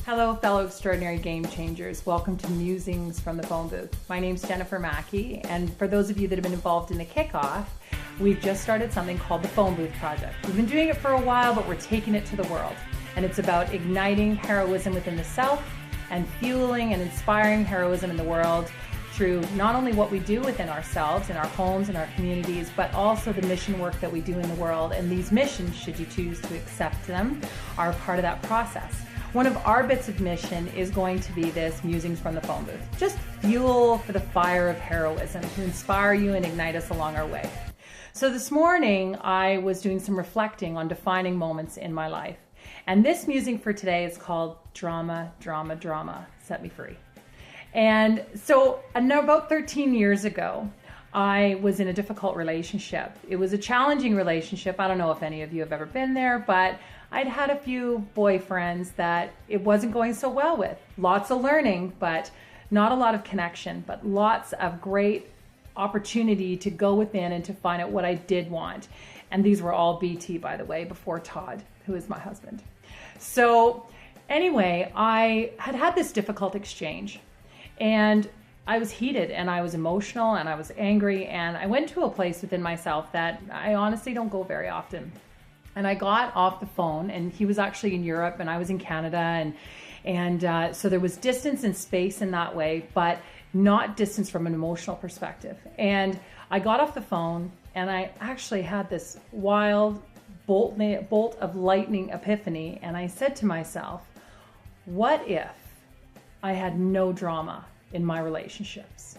Hello, fellow extraordinary game changers. Welcome to Musings from the phone booth. My name's Jennifer Mackey, and for those of you that have been involved in the kickoff, we've just started something called the Phone Booth Project. We've been doing it for a while, but we're taking it to the world. And it's about igniting heroism within the self and fueling and inspiring heroism in the world through not only what we do within ourselves, in our homes, in our communities, but also the mission work that we do in the world. And these missions, should you choose to accept them, are part of that process. One of our bits of mission is going to be this Musings from the phone booth. Just fuel for the fire of heroism to inspire you and ignite us along our way. So this morning, I was doing some reflecting on defining moments in my life. And this musing for today is called Drama, Drama, Drama, Set Me Free. And so about 13 years ago, I was in a difficult relationship. It was a challenging relationship. I don't know if any of you have ever been there, but I'd had a few boyfriends that it wasn't going so well with. Lots of learning, but not a lot of connection, but lots of great opportunity to go within and to find out what I did want. And these were all BT, by the way, before Todd, who is my husband. So anyway, I had this difficult exchange, and I was heated and I was emotional and I was angry, and I went to a place within myself that I honestly don't go very often. And I got off the phone, and he was actually in Europe and I was in Canada, and so there was distance and space in that way, but not distance from an emotional perspective. And I got off the phone and I actually had this wild bolt of lightning epiphany, and I said to myself, what if I had no drama in my relationships?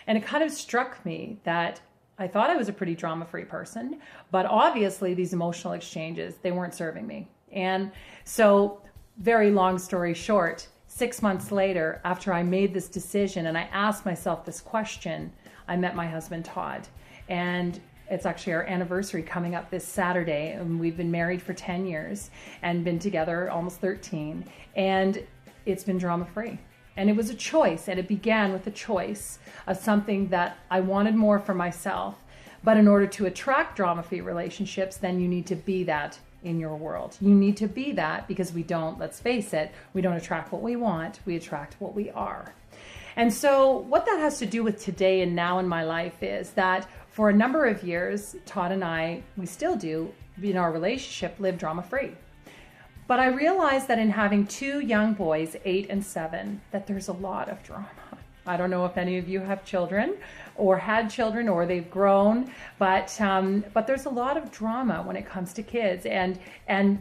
And it kind of struck me that I thought I was a pretty drama-free person, but obviously these emotional exchanges, they weren't serving me. And so, very long story short, 6 months later, after I made this decision and I asked myself this question, I met my husband, Todd. And it's actually our anniversary coming up this Saturday, and we've been married for 10 years and been together almost 13. And it's been drama-free. And it was a choice, and it began with a choice of something that I wanted more for myself. But in order to attract drama-free relationships, then you need to be that in your world. You need to be that, because we don't, let's face it, we don't attract what we want, we attract what we are. And so what that has to do with today and now in my life is that for a number of years, Todd and I, we still do, in our relationship, live drama-free. But I realized that in having two young boys, 8 and 7, that there's a lot of drama. I don't know if any of you have children or had children or they've grown, but there's a lot of drama when it comes to kids. And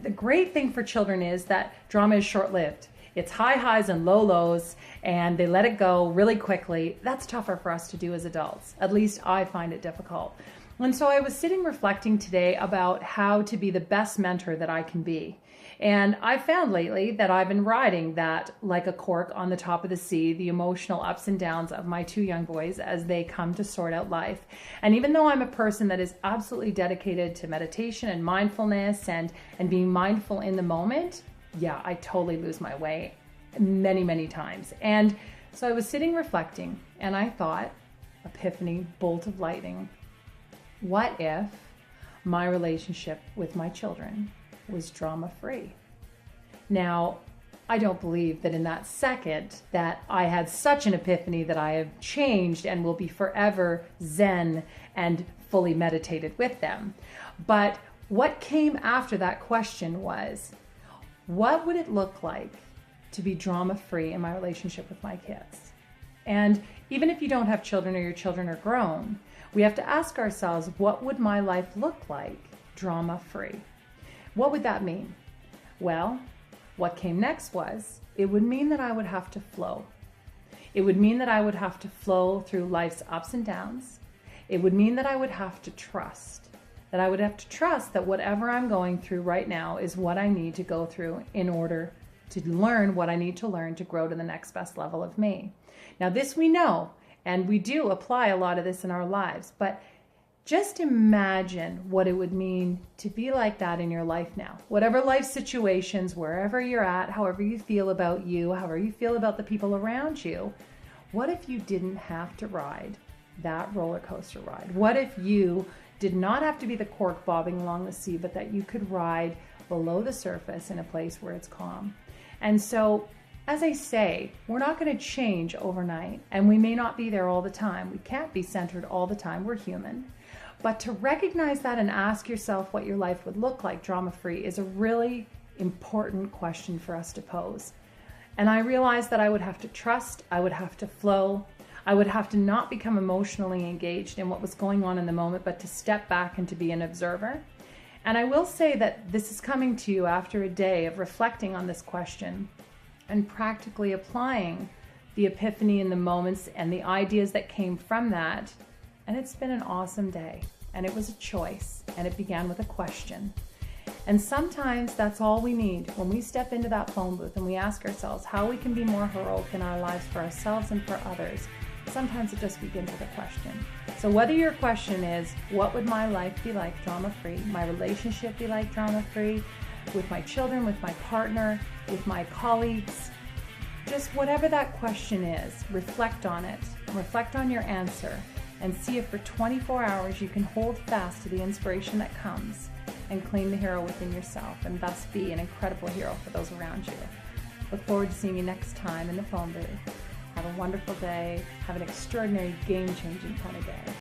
the great thing for children is that drama is short-lived. It's high highs and low lows, and they let it go really quickly. That's tougher for us to do as adults. At least I find it difficult. And so I was sitting reflecting today about how to be the best mentor that I can be. And I found lately that I've been riding that like a cork on the top of the sea, the emotional ups and downs of my two young boys as they come to sort out life. And even though I'm a person that is absolutely dedicated to meditation and mindfulness and being mindful in the moment, yeah, I totally lose my way many, many times. And so I was sitting reflecting, and I thought, epiphany, bolt of lightning, what if my relationship with my children was drama-free? Now, I don't believe that in that second that I had such an epiphany that I have changed and will be forever Zen and fully meditated with them. But what came after that question was, what would it look like to be drama-free in my relationship with my kids? And even if you don't have children or your children are grown, we have to ask ourselves, what would my life look like drama-free? What would that mean? Well, what came next was, it would mean that I would have to flow. It would mean that I would have to flow through life's ups and downs. It would mean that I would have to trust. That I would have to trust that whatever I'm going through right now is what I need to go through in order to learn what I need to learn to grow to the next best level of me. Now this we know, and we do apply a lot of this in our lives, but just imagine what it would mean to be like that in your life now. Whatever life situations, wherever you're at, however you feel about you, however you feel about the people around you, what if you didn't have to ride that roller coaster ride? What if you did not have to be the cork bobbing along the sea, but that you could ride below the surface in a place where it's calm? And so as I say, we're not going to change overnight, and we may not be there all the time. We can't be centered all the time. We're human. But to recognize that and ask yourself what your life would look like drama-free is a really important question for us to pose. And I realized that I would have to trust, I would have to flow, I would have to not become emotionally engaged in what was going on in the moment, but to step back and to be an observer. And I will say that this is coming to you after a day of reflecting on this question and practically applying the epiphany in the moments and the ideas that came from that. And it's been an awesome day. And it was a choice. And it began with a question. And sometimes that's all we need when we step into that phone booth and we ask ourselves how we can be more heroic in our lives for ourselves and for others. Sometimes it just begins with a question. So whether your question is, what would my life be like drama-free? My relationship be like drama-free? With my children, with my partner, with my colleagues? Just whatever that question is, reflect on it. Reflect on your answer and see if for 24 hours you can hold fast to the inspiration that comes and claim the hero within yourself and thus be an incredible hero for those around you. Look forward to seeing you next time in the phone booth. Have a wonderful day. Have an extraordinary, game-changing kind of day.